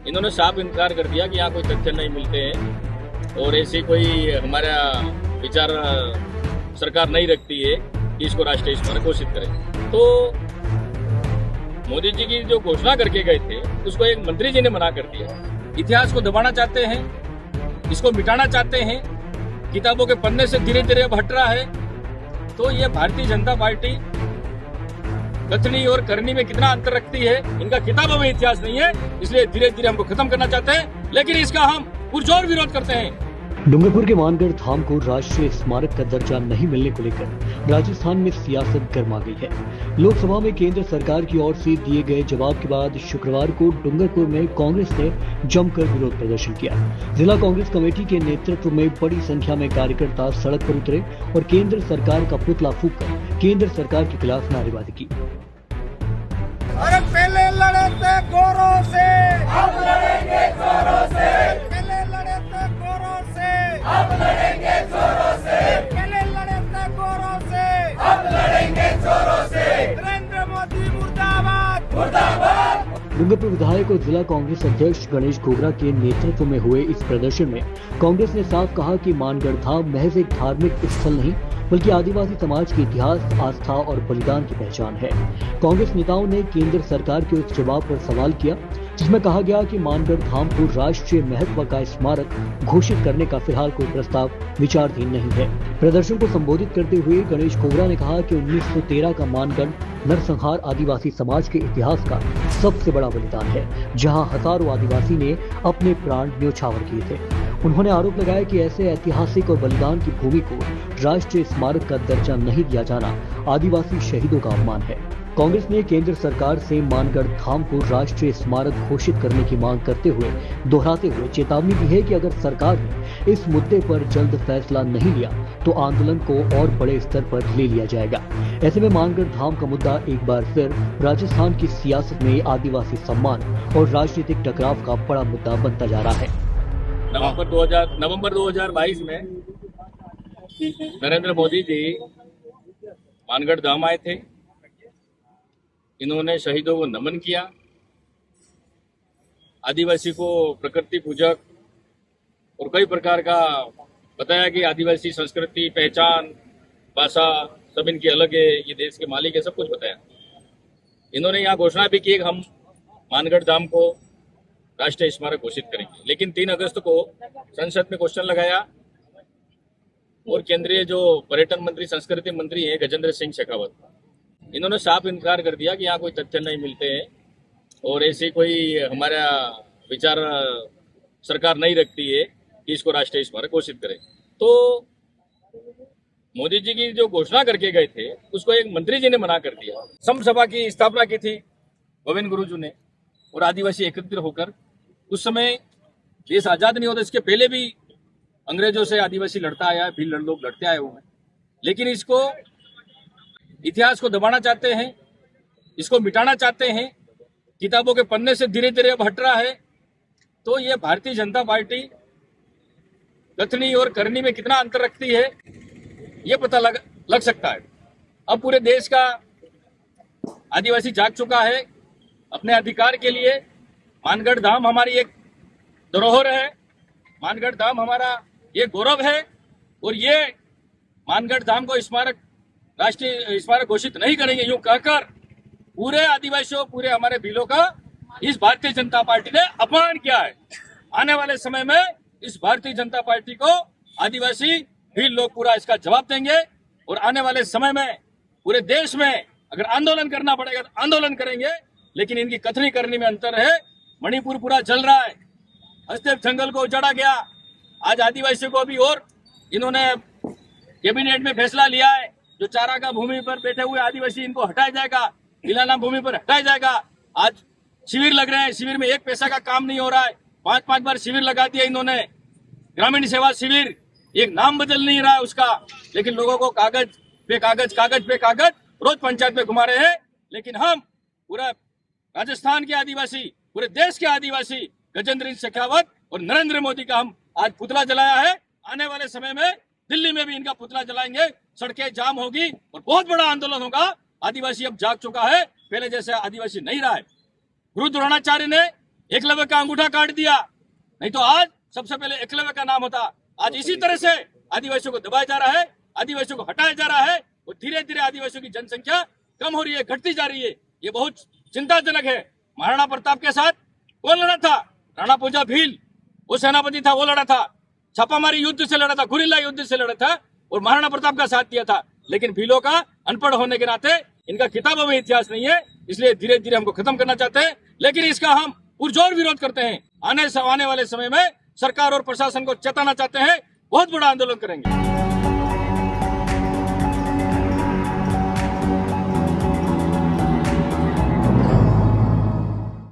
इन्होंने साफ इनकार कर दिया कि यहाँ कोई तथ्य नहीं मिलते हैं और ऐसी कोई हमारा विचार सरकार नहीं रखती है कि इसको राष्ट्रीय स्मारक घोषित करें। तो मोदी जी की जो घोषणा करके गए थे उसको एक मंत्री जी ने मना कर दिया। इतिहास को दबाना चाहते हैं, इसको मिटाना चाहते हैं, किताबों के पन्ने से धीरे धीरे अब हट रहा है। तो ये भारतीय जनता पार्टी कथनी और करनी में कितना अंतर रखती है, इनका किताबों में इतिहास नहीं है, इसलिए धीरे धीरे हमको खत्म करना चाहते हैं, लेकिन इसका हम पुरजोर विरोध करते हैं। डूंगरपुर के मानगढ़ धाम को राष्ट्रीय स्मारक का दर्जा नहीं मिलने को लेकर राजस्थान में सियासत गर्मा गई है। लोकसभा में केंद्र सरकार की ओर से दिए गए जवाब के बाद शुक्रवार को डूंगरपुर में कांग्रेस ने जमकर विरोध प्रदर्शन किया। जिला कांग्रेस कमेटी के नेतृत्व में बड़ी संख्या में कार्यकर्ता सड़क पर उतरे और केंद्र सरकार का पुतला फूंककर केंद्र सरकार के खिलाफ नारेबाजी की। अरे पहले लड़े थे गोरों से, अब लड़ेंगे जोरों से। पहले लड़े थे गोरों से, अब लड़ेंगे जोरों से। पहले लड़े थे गोरों से, अब लड़ेंगे जोरों से। नरेंद्र मोदी मुर्दाबाद, मुर्दाबाद। डूंगरपुर विधायक और जिला कांग्रेस अध्यक्ष गणेश घोगरा के नेतृत्व में हुए इस प्रदर्शन में कांग्रेस ने साफ कहा कि मानगढ़ धाम महज एक धार्मिक स्थल नहीं बल्कि आदिवासी समाज के इतिहास, आस्था और बलिदान की पहचान है। कांग्रेस नेताओं ने केंद्र सरकार के उस जवाब पर सवाल किया जिसमें कहा गया कि मानगढ़ धाम को राष्ट्रीय महत्व का स्मारक घोषित करने का फिलहाल कोई प्रस्ताव विचाराधीन नहीं है। प्रदर्शन को संबोधित करते हुए गणेश घोगरा ने कहा कि 1913 का मानगढ़ नरसंहार आदिवासी समाज के इतिहास का सबसे बड़ा बलिदान है, जहां हजारों आदिवासी ने अपने प्राण न्योछावर किए थे। उन्होंने आरोप लगाया कि ऐसे ऐतिहासिक और बलिदान की भूमि को राष्ट्रीय स्मारक का दर्जा नहीं दिया जाना आदिवासी शहीदों का अपमान है। कांग्रेस ने केंद्र सरकार से मानगढ़ धाम को राष्ट्रीय स्मारक घोषित करने की मांग करते हुए दोहराते हुए चेतावनी दी है कि अगर सरकार ने इस मुद्दे पर जल्द फैसला नहीं लिया तो आंदोलन को और बड़े स्तर पर ले लिया जाएगा। ऐसे में मानगढ़ धाम का मुद्दा एक बार फिर राजस्थान की सियासत में आदिवासी सम्मान और राजनीतिक टकराव का बड़ा मुद्दा बनता जा रहा है। नवंबर 2022 में नरेंद्र मोदी जी मानगढ़ धाम आए थे। इन्होंने शहीदों को नमन किया, आदिवासी को प्रकृति पूजक और कई प्रकार का बताया कि आदिवासी संस्कृति, पहचान, भाषा सब इनकी अलग है, ये देश के मालिक है, सब कुछ बताया। इन्होंने यहाँ घोषणा भी की कि हम मानगढ़ धाम को राष्ट्रीय स्मारक घोषित करेंगे, लेकिन 3 अगस्त को संसद में क्वेश्चन लगाया और केंद्रीय जो पर्यटन मंत्री, संस्कृति मंत्री हैं गजेंद्र सिंह शेखावत, इन्होंने साफ इनकार कर दिया कि यहाँ कोई तथ्य नहीं मिलते हैं और ऐसी कोई हमारा विचार सरकार नहीं रखती है कि इसको राष्ट्रीय स्मारक घोषित करें। तो मोदी जी की जो घोषणा करके गए थे उसको एक मंत्री जी ने मना कर दिया। सम सभा की स्थापना की थी गोविंद गुरुजू ने और आदिवासी एकत्रित होकर। उस समय देश आजाद नहीं होता, इसके पहले भी अंग्रेजों से आदिवासी लड़ता आया है, भी लोग लड़ते आए हुए हैं, लेकिन इसको इतिहास को दबाना चाहते हैं, इसको मिटाना चाहते हैं, किताबों के पन्ने से धीरे धीरे अब हट रहा है। तो ये भारतीय जनता पार्टी कथनी और करनी में कितना अंतर रखती है ये पता लग सकता है। अब पूरे देश का आदिवासी जाग चुका है अपने अधिकार के लिए। मानगढ़ धाम हमारी एक धरोहर है, मानगढ़ धाम हमारा ये गौरव है और ये मानगढ़ धाम को स्मारक, राष्ट्रीय स्मारक घोषित नहीं करेंगे यूं कहकर पूरे आदिवासियों, पूरे हमारे भीलों का इस भारतीय जनता पार्टी ने अपमान किया है। आने वाले समय में इस भारतीय जनता पार्टी को आदिवासी भील लोग पूरा इसका जवाब देंगे और आने वाले समय में पूरे देश में अगर आंदोलन करना पड़ेगा तो आंदोलन करेंगे, लेकिन इनकी कथनी करनी में अंतर है। मणिपुर पूरा जल रहा है, हस्तक्षेप जंगल को उजाड़ा गया, आज आदिवासियों को भी और इन्होंने कैबिनेट में फैसला लिया है जो चारागाह भूमि पर बैठे हुए आदिवासी इनको हटाया जाएगा, गिलाना भूमि पर हटाया जाएगा। आज शिविर लग रहे हैं, शिविर में एक पैसा का काम नहीं हो रहा है, 5-5 बार शिविर लगा दिया इन्होंने। ग्रामीण सेवा शिविर, एक नाम बदल नहीं रहा है उसका, लेकिन लोगों को कागज पे कागज रोज पंचायत में घुमा रहे हैं। लेकिन हम पूरा राजस्थान के आदिवासी, पूरे देश के आदिवासी गजेंद्र सिंह शेखावत और नरेंद्र मोदी का हम आज पुतला जलाया है। आने वाले समय में दिल्ली में भी इनका पुतला जलाएंगे, सड़कें जाम होगी और बहुत बड़ा आंदोलन होगा। आदिवासी अब जाग चुका है, पहले जैसे आदिवासी नहीं रहा है। गुरु द्रोणाचार्य ने एकलव्य का अंगूठा काट दिया, नहीं तो आज सबसे पहले एकलव्य का नाम होता। आज इसी तरह से आदिवासियों को दबाया जा रहा है, आदिवासियों को हटाया जा रहा है और धीरे धीरे आदिवासियों की जनसंख्या कम हो रही है, घटती जा रही है। ये बहुत चिंताजनक है। महाराणा प्रताप के साथ कौन लड़ा था? राणा पूजा भील, वो सेनापति था, वो लड़ा था, छापामारी युद्ध से लड़ा था, गुरिल्ला युद्ध से लड़ा था और महाराणा प्रताप का साथ दिया था। लेकिन भीलों का अनपढ़ होने के नाते इनका किताबों में इतिहास नहीं है, इसलिए धीरे धीरे हमको खत्म करना चाहते हैं। लेकिन इसका हम पुरजोर विरोध करते हैं। आने वाले समय में सरकार और प्रशासन को चेताना चाहते हैं, बहुत बड़ा आंदोलन करेंगे।